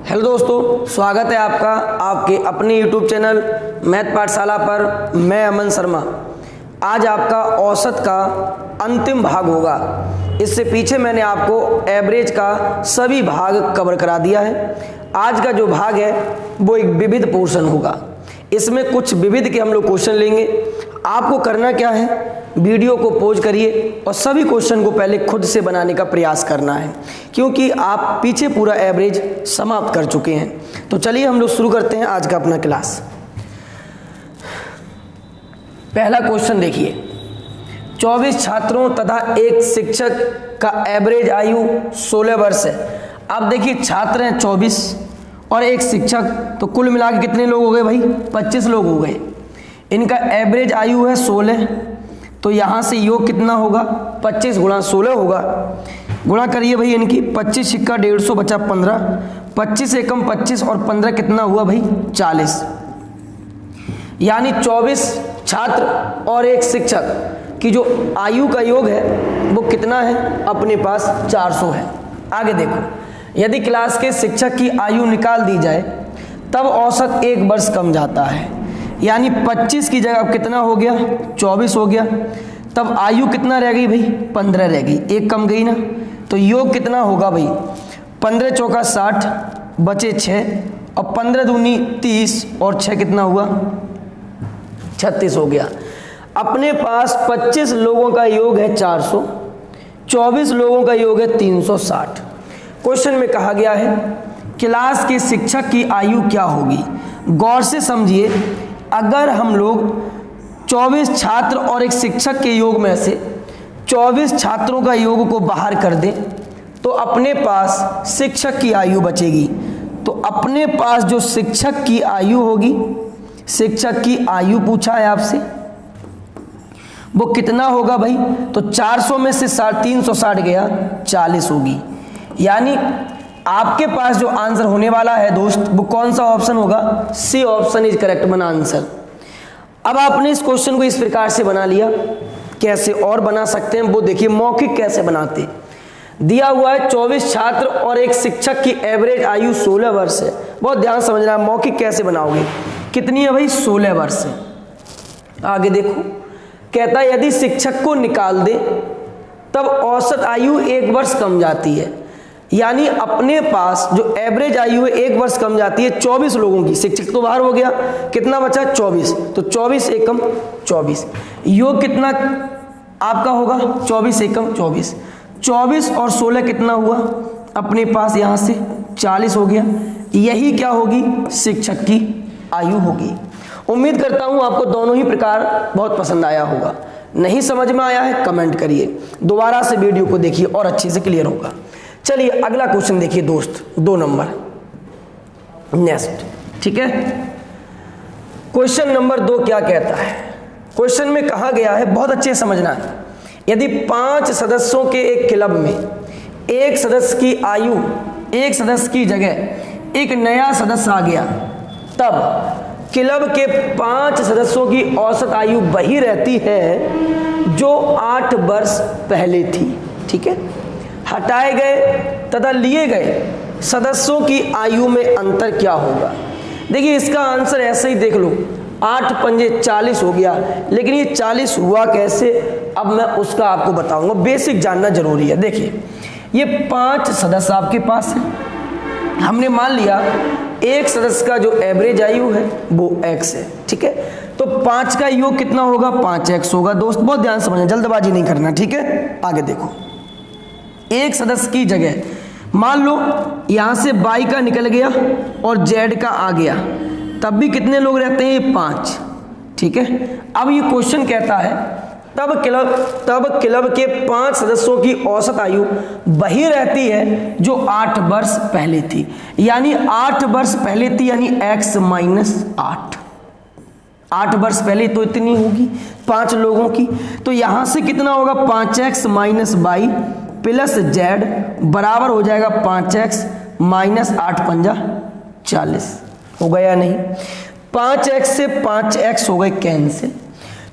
Hello दोस्तों, स्वागत है आपका आपके अपने यूट्यूब चैनल मैथ पाठशाला पर। मैं अमन शर्मा। आज आपका औसत का अंतिम भाग होगा। इससे पीछे मैंने आपको एवरेज का सभी भाग कवर करा दिया है। आज का जो भाग है वो एक विविध पोर्शन होगा। इसमें कुछ विविध के हम लोग क्वेश्चन लेंगे। आपको करना क्या है, वीडियो को पॉज करिए और सभी क्वेश्चन को पहले खुद से बनाने का प्रयास करना है, क्योंकि आप पीछे पूरा एवरेज समाप्त कर चुके हैं। तो चलिए हम लोग शुरू करते हैं आज का अपना क्लास। पहला क्वेश्चन देखिए, 24 छात्रों तथा एक शिक्षक का एवरेज आयु 16 वर्ष है। अब देखिए, छात्र हैं 24 और एक शिक्षक, तो कुल मिला के कितने लोग हो गए भाई? 25 लोग हो गए। इनका एवरेज आयु है 16, तो यहाँ से योग कितना होगा? 25 गुणा 16 होगा। गुणा करिए भाई इनकी, 25 सिक्का 150 बचा 15, 25 एकम 25 और 15 कितना हुआ भाई? 40। यानी 24 छात्र और एक शिक्षक की जो आयु का योग है वो कितना है? अपने पास 400 है। आगे देखो, यदि क्लास के शिक्षक की आयु निकाल दी जाए तब औसत 1 वर्ष कम जाता है। यानी 25 की जगह अब कितना हो गया? 24 हो गया। तब आयु कितना रह गई भाई? 15 रह गई, एक कम गई ना। तो योग कितना होगा भाई? 15 चौका 60 बचे 6 और 15 दूनी 30 और 6 कितना हुआ? 36 हो गया। अपने पास 25 लोगों का योग है 400, 24 लोगों का योग है 360। क्वेश्चन में कहा गया है क्लास के शिक्षक की आयु क्या होगी? गौर से समझिए, अगर हम लोग 24 छात्र और एक शिक्षक के योग में से 24 छात्रों का योग को बाहर कर दें तो अपने पास शिक्षक की आयु बचेगी। तो अपने पास जो शिक्षक की आयु होगी, शिक्षक की आयु पूछा है आपसे, वो कितना होगा भाई? तो 400 में से 360 गया, 40 होगी। यानी आपके पास जो आंसर होने वाला है दोस्त, वो कौन सा ऑप्शन होगा? सी ऑप्शन इज करेक्ट बना आंसर। अब आपने इस क्वेश्चन को इस प्रकार से बना लिया। कैसे और बना सकते हैं वो देखिए, मौखिक कैसे बनाते। दिया हुआ है 24 छात्र और एक शिक्षक की एवरेज आयु 16 वर्ष है। बहुत ध्यान समझना है, मौखिक कैसे बनाओगे। कितनी है भाई? 16 वर्ष है। आगे देखो, कहता है यदि शिक्षक को निकाल दे तब औसत आयु 1 वर्ष कम जाती है। यानी अपने पास जो एवरेज आयु है 1 वर्ष कम जाती है 24 लोगों की। शिक्षक तो बाहर हो गया, कितना बचा? 24। तो 24 एकम 24। योग कितना आपका होगा? 24 एकम 24। 24 और 16 कितना हुआ? अपने पास यहाँ से 40 हो गया। यही क्या होगी? शिक्षक की आयु होगी। उम्मीद करता हूँ आपको दोनों ही प्रकार बहुत पसंद आया होगा। नहीं समझ में आया है कमेंट करिए, दोबारा से वीडियो को देखिए और अच्छे से क्लियर होगा। चलिए अगला क्वेश्चन देखिए दोस्त, 2 नंबर नेक्स्ट। ठीक है, क्वेश्चन नंबर 2 क्या कहता है? क्वेश्चन में कहा गया है, बहुत अच्छे समझना है, यदि 5 सदस्यों के एक क्लब में एक सदस्य की आयु, एक सदस्य की जगह एक नया सदस्य आ गया, तब क्लब के 5 सदस्यों की औसत आयु वही रहती है जो 8 वर्ष पहले थी। ठीक है, हटाए गए तथा लिए गए सदस्यों की आयु में अंतर क्या होगा? देखिए इसका आंसर ऐसे ही देख लो, 8 पंजे 40 हो गया, लेकिन ये 40 हुआ कैसे? अब मैं उसका आपको बताऊंगा, बेसिक जानना जरूरी है। देखिए ये 5 सदस्य आपके पास है। हमने मान लिया एक सदस्य का जो एवरेज आयु है वो x है। ठीक है, तो 5 का योग कितना होगा? 5x होगा। दोस्त बहुत ध्यान समझना, जल्दबाजी नहीं करना। ठीक है, आगे देखो, एक सदस्य की जगह मान लो यहां से y का निकल गया और z का आ गया, तब भी कितने लोग रहते हैं? ये 5। ठीक है, अब ये क्वेश्चन कहता है तब क्लब के 5 सदस्यों की औसत आयु वही रहती है जो 8 वर्ष पहले थी। यानी 8 वर्ष पहले थी, यानी x माइनस 8। 8 वर्ष पहले तो इतनी होगी 5 लोगों की। तो यहां से कितना होगा? 5x minus y plus z बराबर हो जाएगा 5x माइनस 8 पंजा 40। हो गया नहीं? 5x से 5x हो गए कैंसिल।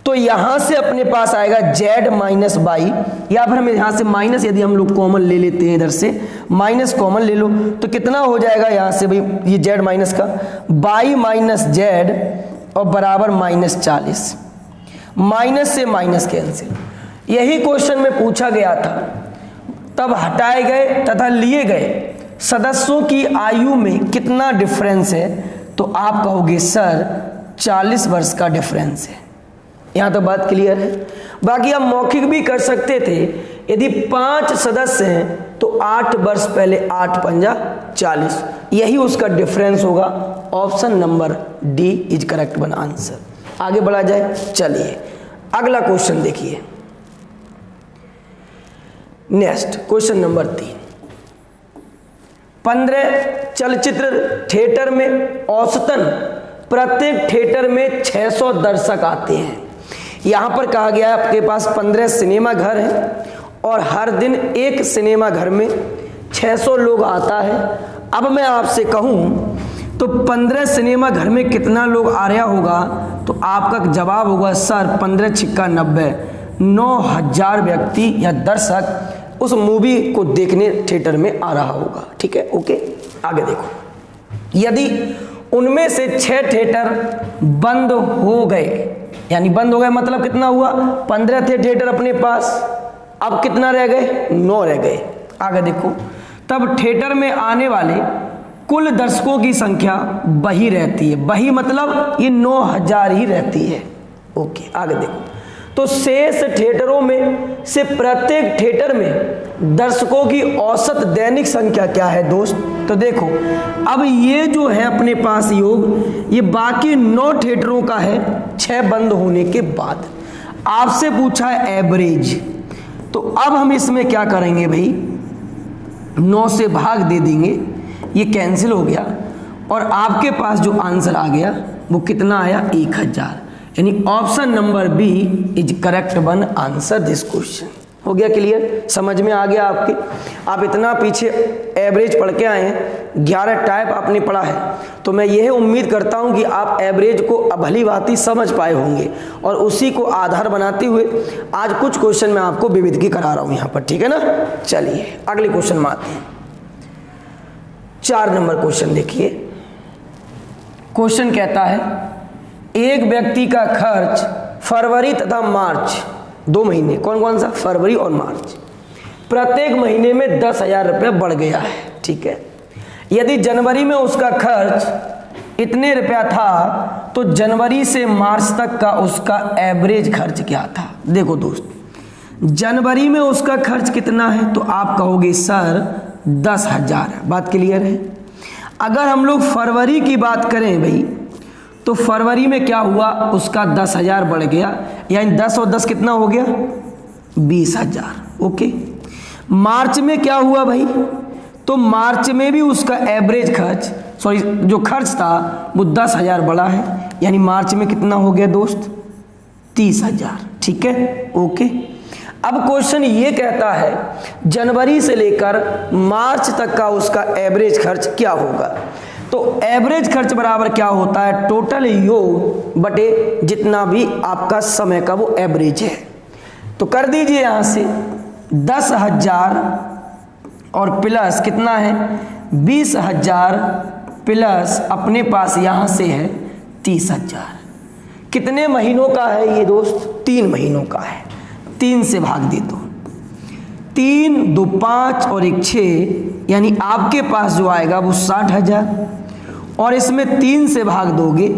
तो यहां से अपने पास आएगा z माइनस बाई, या फिर हम यहां से माइनस यदि हम लोग कॉमन ले लेते हैं, इधर से माइनस कॉमन ले लो तो कितना हो जाएगा यहां से भाई, ये z माइनस का बाई माइनस z और बराबर माइनस 40, माइनस से माइनस कैंसिल। यही क्वेश्चन में पूछा गया था, तब हटाए गए तथा लिए गए सदस्यों की आयु में कितना डिफरेंस है, तो आप कहोगे सर 40 वर्ष का डिफरेंस है। यहां तो बात क्लियर है। बाकी आप मौखिक भी कर सकते थे, यदि 5 सदस्य हैं तो 8 वर्ष पहले 8 पंजा 40, यही उसका डिफरेंस होगा। Option number D is correct one answer. आगे बढ़ा जाए, चलिए अगला क्वेश्चन देखिए। नेक्स्ट क्वेश्चन नंबर 3, 15 चलचित्र थिएटर में औसतन प्रत्येक थिएटर में 600 दर्शक आते हैं। यहां पर कहा गया है आपके पास 15 सिनेमा घर हैं और हर दिन एक सिनेमा घर में 600 लोग आता है। अब मैं आपसे कहूं तो 15 सिनेमा घर में कितना लोग आ रहा होगा, तो आपका जवाब होगा सर 15 छिक्का 90, 9000 व्यक्ति या दर्शक उस मूवी को देखने थिएटर में आ रहा होगा। ठीक है, ओके। आगे देखो, यदि उनमें से 6 थिएटर बंद हो गए, यानी बंद हो गए मतलब कितना हुआ, 15 थे थिएटर अपने पास, अब कितना रह गए, 9 रह गए। आगे देखो, तब थिएटर में आने वाले कुल दर्शकों की संख्या वही रहती है, वही मतलब ये 9000 ही रहती है। ओके, आगे देखो, तो शेष थिएटरों में से प्रत्येक थिएटर में दर्शकों की औसत दैनिक संख्या क्या है दोस्त। तो देखो, अब ये जो है अपने पास योग, ये बाकी 9 थिएटरों का है 6 बंद होने के बाद। आपसे पूछा है एवरेज, तो अब हम इसमें क्या करेंगे भाई, 9 से भाग दे देंगे, ये कैंसिल हो गया और आपके पास जो आंसर आ गया वो कितना आया, 1000। यानी option number B is correct one answer this question. हो गया क्लियर, समझ में आ गया आपके। आप इतना पीछे एवरेज पढ़ के आए हैं, 11 टाइप आपने पढ़ा है, तो मैं यह उम्मीद करता हूं कि आप एवरेज को भली भांति समझ पाए होंगे और उसी को आधार बनाते हुए आज कुछ क्वेश्चन मैं आपको विविधि करा रहा हूं यहाँ पर। ठीक है ना, चलिए अगले क्वेश्चन में आते हैं। 4 नंबर क्वेश्चन देखिए। क्वेश्चन कहता है, एक व्यक्ति का खर्च फरवरी तथा मार्च 2 महीने, कौन कौन सा, फरवरी और मार्च, प्रत्येक महीने में 10,000 रुपये बढ़ गया है। ठीक है, यदि जनवरी में उसका खर्च इतने रुपया था तो जनवरी से मार्च तक का उसका एवरेज खर्च क्या था। देखो दोस्त, जनवरी में उसका खर्च कितना है, तो आप कहोगे सर 10,000 है। बात क्लियर है। अगर हम लोग फरवरी की बात करें भाई, तो फरवरी में क्या हुआ, उसका 10,000 बढ़ गया, यानी 10 और 10 कितना हो गया, 20,000। ओके, मार्च में क्या हुआ भाई, तो मार्च में भी उसका एवरेज खर्च, सॉरी जो खर्च था वो 10,000 बढ़ा है, यानी मार्च में कितना हो गया दोस्त, 30,000। ठीक है, ओके। अब क्वेश्चन ये कहता है जनवरी से लेकर मार्च तक का उसका एवरेज खर्च क्या होगा। तो एवरेज खर्च बराबर क्या होता है, टोटल योग बटे जितना भी आपका समय का वो एवरेज है। तो कर दीजिए यहां से 10,000 और प्लस कितना है, 20,000 प्लस अपने पास यहां से है 30,000। कितने महीनों का है ये दोस्त, 3 महीनों का है। 3 से भाग दे दो, 3 2 5 और 1 6, यानी आपके पास जो आएगा वो 60,000 और इसमें 3 से भाग दोगे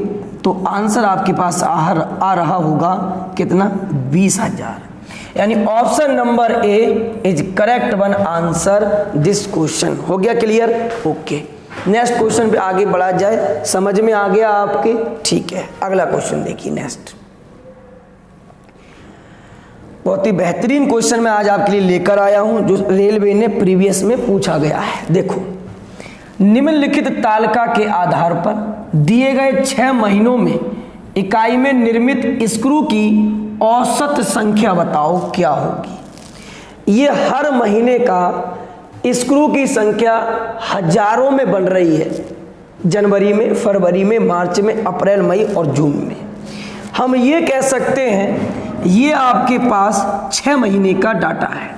तो आंसर आपके पास आ रहा होगा कितना, 20,000। यानी option number A is correct one answer this question. हो गया क्लियर, ओके। नेक्स्ट क्वेश्चन पे आगे बढ़ा जाए, समझ में आ गया आपके। ठीक है, अगला क्वेश्चन देखिए। नेक्स्ट बहुत ही बेहतरीन क्वेश्चन मैं आज आपके लिए लेकर आया हूं, जो रेलवे ने प्रीवियस में पूछा गया है। देखो, निम्नलिखित तालिका के आधार पर दिए गए 6 महीनों में इकाई में निर्मित स्क्रू की औसत संख्या बताओ क्या होगी। ये हर महीने का स्क्रू की संख्या हजारों में बन रही है, जनवरी में, फरवरी में, मार्च में, अप्रैल, मई और जून में हम ये कह सकते हैं ये आपके पास 6 महीने का डाटा है।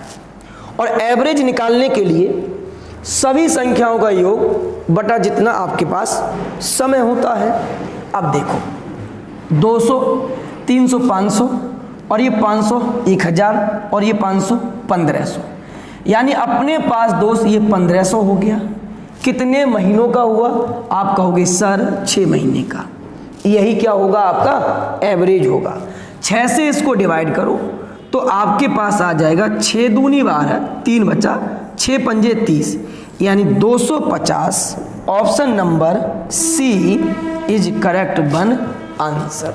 और एवरेज निकालने के लिए सभी संख्याओं का योग बटा जितना आपके पास समय होता है। अब देखो 200, 300, 500 और ये 500, 1000 और ये 500, 1500, यानी अपने पास दोस्त ये 1500 हो गया। कितने महीनों का हुआ? आप कहोगे सर 6 महीने का। यही क्या होगा? आपका एवरेज होगा। 6 से इसको डिवाइड करो तो आपके पास आ जाएगा 6 दूनी 12, 3 बचा, 6 पंजे 30, यानी 250। Option number C is correct one answer.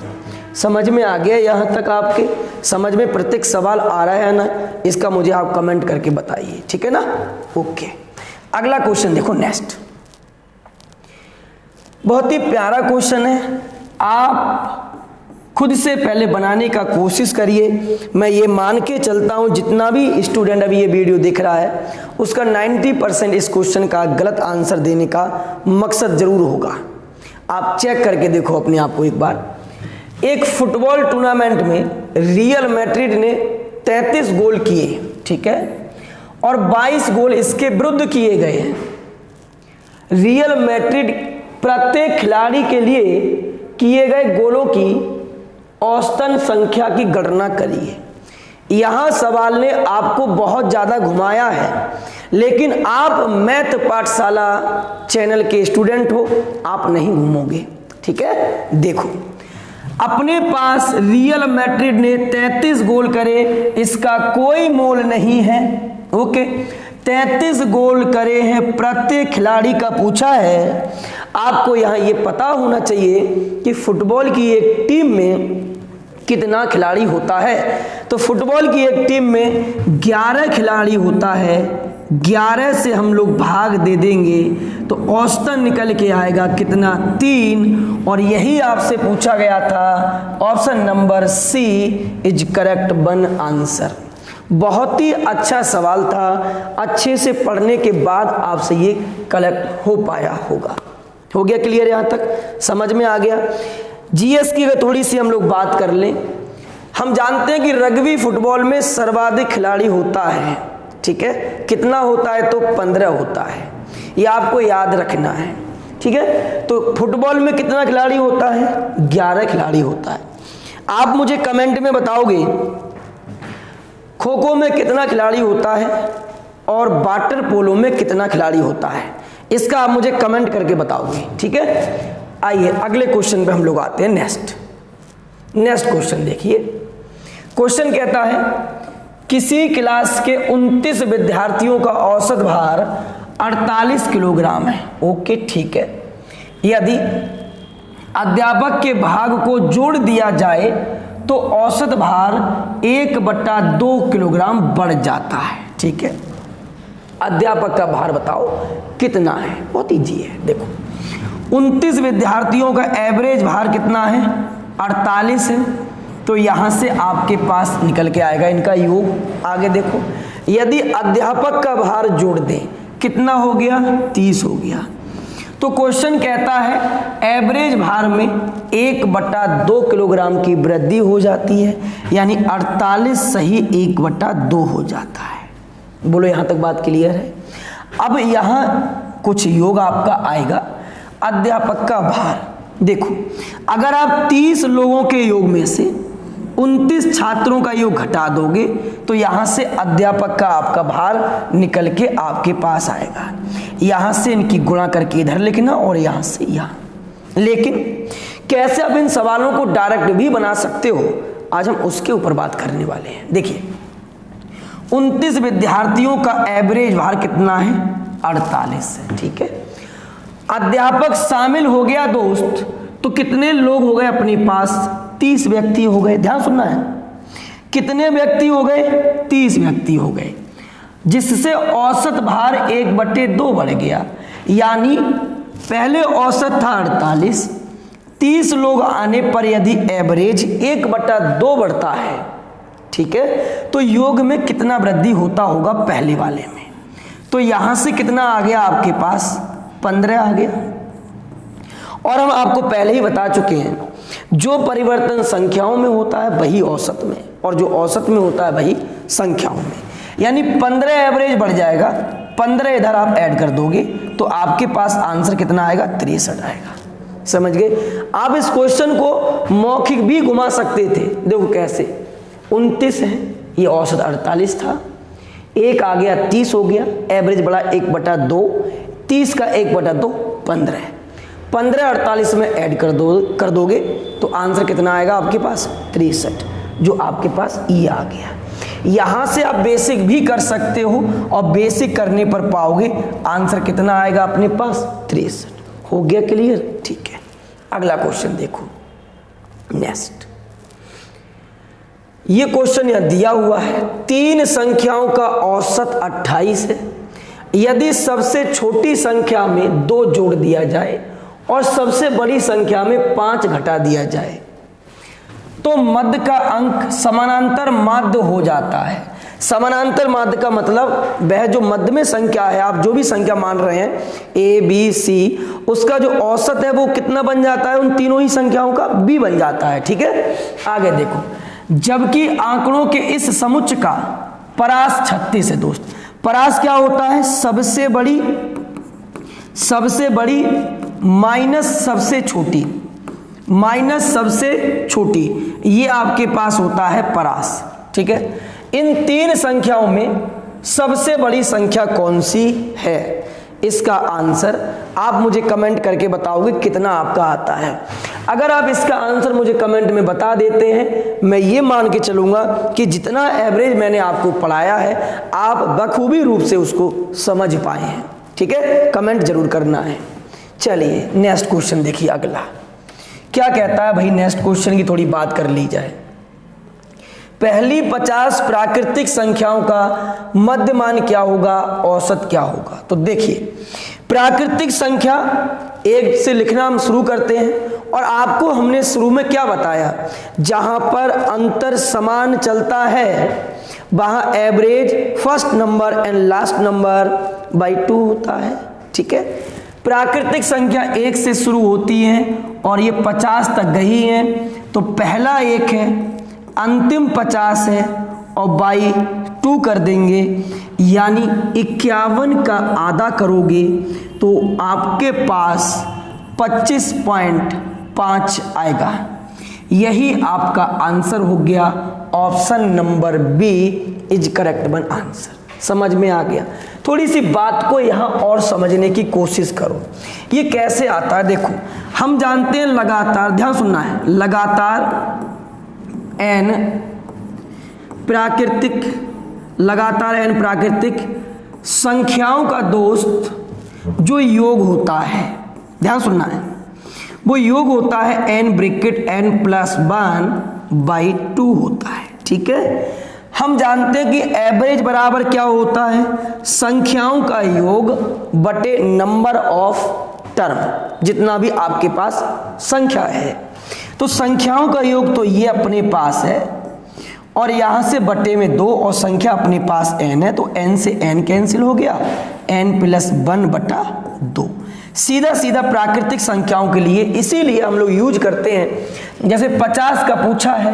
समझ में आ गया यहाँ तक? आपके समझ में प्रत्येक सवाल आ रहा है ना? इसका मुझे आप कमेंट करके बताइए, ठीक है ना? ओके, अगला क्वेश्चन देखो नेक्स्ट। बहुत ही प्यारा क्वेश्चन है, आप खुद से पहले बनाने का कोशिश करिए। मैं ये मान के चलता हूँ जितना भी स्टूडेंट अभी ये वीडियो देख रहा है उसका 90% इस क्वेश्चन का गलत आंसर देने का मकसद जरूर होगा। आप चेक करके देखो अपने आप को एक बार। एक फुटबॉल टूर्नामेंट में रियल मैड्रिड ने 33 गोल किए, ठीक है, और 22 गोल इसके विरुद्ध किए गए हैं। रियल मैड्रिड प्रत्येक खिलाड़ी के लिए किए गए गोलों की औसतन संख्या की गणना करिए। यहां सवाल ने आपको बहुत ज्यादा घुमाया है, लेकिन आप मैथ पाठशाला चैनल के स्टूडेंट हो, आप नहीं घूमोगे, ठीक है? देखो, अपने पास रियल मैड्रिड ने 33 गोल करे, इसका कोई मोल नहीं है। ओके, 33 गोल करे हैं, प्रत्येक खिलाड़ी का पूछा है। आपको यहां ये पता होना चाहिए कि फुटबॉल की एक टीम में कितना खिलाड़ी होता है। तो फुटबॉल की एक टीम में 11 खिलाड़ी होता है। 11 से हम लोग भाग दे देंगे तो औसतन निकल के आएगा कितना? 3। और यही आपसे पूछा गया था। Option number C is correct one answer. बहुत ही अच्छा सवाल था, अच्छे से पढ़ने के बाद आपसे ये कलेक्ट हो पाया होगा। हो गया क्लियर? यहाँ तक समझ में आ गया? जीएस की अगर थोड़ी सी हम लोग बात कर लें, हम जानते हैं कि रग्बी फुटबॉल में सर्वाधिक खिलाड़ी होता है, ठीक है? कितना होता है? तो 15 होता है। ये आपको याद रखना है, ठीक है? तो फुटबॉल में कितना खिलाड़ी होता है? 11 खिलाड़ी होता है। आप मुझे कमेंट में बताओगे खो खो में कितना खिलाड़ी होता है और वाटर पोलो में कितना खिलाड़ी होता है। इसका आप मुझे कमेंट करके बताओगे, ठीक है? आइए अगले क्वेश्चन पे हम लोग आते हैं। नेक्स्ट क्वेश्चन देखिए। क्वेश्चन कहता है किसी क्लास के 29 विद्यार्थियों का औसत भार 48 किलोग्राम है। ओके, ठीक है। यदि अध्यापक के भाग को जोड़ दिया जाए तो औसत भार 1/2 किलोग्राम बढ़ जाता है, ठीक है? अध्यापक का भार बताओ कितना है? बहुत इजी है। देखो, 29 विद्यार्थियों का एवरेज भार कितना है? 48 है। तो यहां से आपके पास निकल के आएगा इनका योग। आगे देखो, यदि अध्यापक का भार जोड़ दें कितना हो गया? 30 हो गया। तो क्वेश्चन कहता है एवरेज भार में 1/2 किलोग्राम की वृद्धि हो जाती है, यानी 48 सही 1/2 हो जाता है। बोलो यहां तक बात क्लियर है? अब यहां कुछ योग आपका आएगा। अध्यापक का भार देखो, अगर आप 30 लोगों के योग में से 29 छात्रों का योग घटा दोगे तो यहां से अध्यापक का आपका भार निकल के आपके पास आएगा। यहां से इनकी गुणा करके इधर लिखना और यहां से यहां। लेकिन कैसे आप इन सवालों को डायरेक्ट भी बना सकते हो, आज हम उसके ऊपर बात करने वाले हैं। देखिए, 29 विद्यार्थियों का एवरेज भार कितना है? 48 है, ठीक है? अध्यापक शामिल हो गया दोस्त, तो कितने लोग हो गए अपने पास? 30 व्यक्ति हो गए। ध्यान सुनना है, कितने व्यक्ति हो गए? 30 व्यक्ति हो गए, जिससे औसत भार 1/2 बढ़ गया। यानी पहले औसत था 48, 30 लोग आने पर यदि एवरेज 1/2 बढ़ता है, ठीक है, तो योग में कितना वृद्धि होता होगा पहले वाले में? तो यहां से कितना आ गया आपके पास? 15 आ गया। और हम आपको पहले ही बता चुके हैं, जो परिवर्तन संख्याओं में होता है वही औसत में, और जो औसत में होता है वही संख्याओं में। यानी 15 एवरेज बढ़ जाएगा, 15 इधर आप ऐड कर दोगे तो आपके पास आंसर कितना आएगा, 63 आएगा। समझ गए। आप इस क्वेश्चन को मौखिक भी घुमा सकते थे। देखो कैसे, 29 है, ये औसत 48 था, 1 आ गया 30 हो गया, एवरेज बढ़ा 1/2, 30 का 1/2 15 है, 15 48 में ऐड कर दोगे तो आंसर कितना आएगा आपके पास, 63, जो आपके पास ये आ गया। यहां से आप बेसिक भी कर सकते हो और बेसिक करने पर पाओगे आंसर कितना आएगा अपने पास, 63। हो गया क्लियर? ठीक है, अगला क्वेश्चन देखो। नेक्स्ट, ये क्वेश्चन यहां दिया हुआ है, 3 संख्याओं का औसत 28 है। यदि सबसे छोटी संख्या में 2 जोड़ दिया जाए और सबसे बड़ी संख्या में 5 घटा दिया जाए तो मध्य का अंक समानांतर माध्य हो जाता है। समानांतर माध्य का मतलब वह जो मध्य में संख्या है, आप जो भी संख्या मान रहे हैं A B C, उसका जो औसत है वो कितना बन जाता है, उन तीनों ही संख्याओं का B बन जाता है। ठीक है, आगे देखो, जबकि आंकड़ों के इस समुच्चय का परास 36 है। दोस्त, परास क्या होता है, सबसे बड़ी माइनस सबसे छोटी, माइनस सबसे छोटी, ये आपके पास होता है परास। ठीक है, इन 3 संख्याओं में सबसे बड़ी संख्या कौन सी है, इसका आंसर आप मुझे कमेंट करके बताओगे कितना आपका आता है। अगर आप इसका आंसर मुझे कमेंट में बता देते हैं, मैं ये मान के चलूंगा कि जितना एवरेज मैंने आपको पढ़ाया है आप बखूबी रूप से उसको समझ पाए हैं। ठीक है, कमेंट जरूर करना है। चलिए नेक्स्ट क्वेश्चन देखिए, अगला क्या कहता है भाई। नेक्स्ट क्वेश्चन की थोड़ी बात कर ली जाए। पहली 50 प्राकृतिक संख्याओं का मध्यमान क्या होगा, औसत क्या होगा। तो देखिए, प्राकृतिक संख्या 1 से लिखना हम शुरू करते हैं, और आपको हमने शुरू में क्या बताया, जहां पर अंतर समान चलता है वहां average first number and last number by 2 होता है। ठीक है, प्राकृतिक संख्या 1 से शुरू होती है और ये 50 तक गई है, तो पहला 1 है, अंतिम 50 है और बाई 2 कर देंगे, यानी 51 का आधा करोगे तो आपके पास 25.5 आएगा। यही आपका आंसर हो गया। Option number B is correct one answer. समझ में आ गया? थोड़ी सी बात को यहाँ और समझने की कोशिश करो। ये कैसे आता है, देखो हम जानते हैं लगातार, ध्यान सुनना है, लगातार n प्राकृतिक संख्याओं का दोस्त जो योग होता है, ध्यान सुनना है, वो योग होता है n ब्रैकेट n+1/2 होता है। ठीक है, हम जानते हैं कि एवरेज बराबर क्या होता है, संख्याओं का योग बटे नंबर ऑफ टर्म, जितना भी आपके पास संख्या है। तो संख्याओं का योग तो ये अपने पास है, और यहां से बटे में 2, और संख्या अपने पास n है, तो n से n कैंसिल हो गया, n+1/2। सीधा सीधा प्राकृतिक संख्याओं के लिए इसीलिए हम लोग यूज करते हैं। जैसे 50 का पूछा है,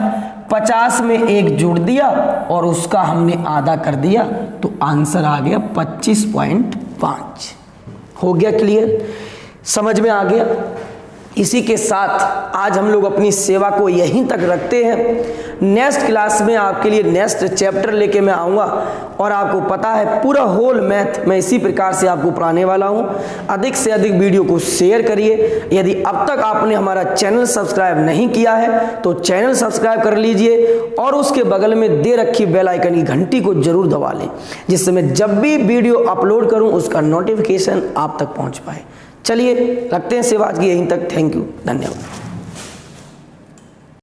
50 में 1 जोड़ दिया और उसका हमने आधा कर दिया, तो आंसर आ गया 25.5। हो गया क्लियर? समझ में आ गया? इसी के साथ आज हम लोग अपनी सेवा को यहीं तक रखते हैं। नेक्स्ट क्लास में आपके लिए नेक्स्ट चैप्टर लेके मैं आऊँगा, और आपको पता है पूरा होल मैथ मैं इसी प्रकार से आपको पढ़ाने वाला हूँ। अधिक से अधिक वीडियो को शेयर करिए। यदि अब तक आपने हमारा चैनल सब्सक्राइब नहीं किया है तो चैनल सब्सक्राइब कर लीजिए, और उसके बगल में दे रखी बेल आइकन की घंटी को जरूर दबा लें, जिससे मैं जब भी वीडियो अपलोड करूँ उसका नोटिफिकेशन आप तक पहुँच पाए। चलिए रखते हैं सेवा आज की यहीं तक। थैंक यू, धन्यवाद।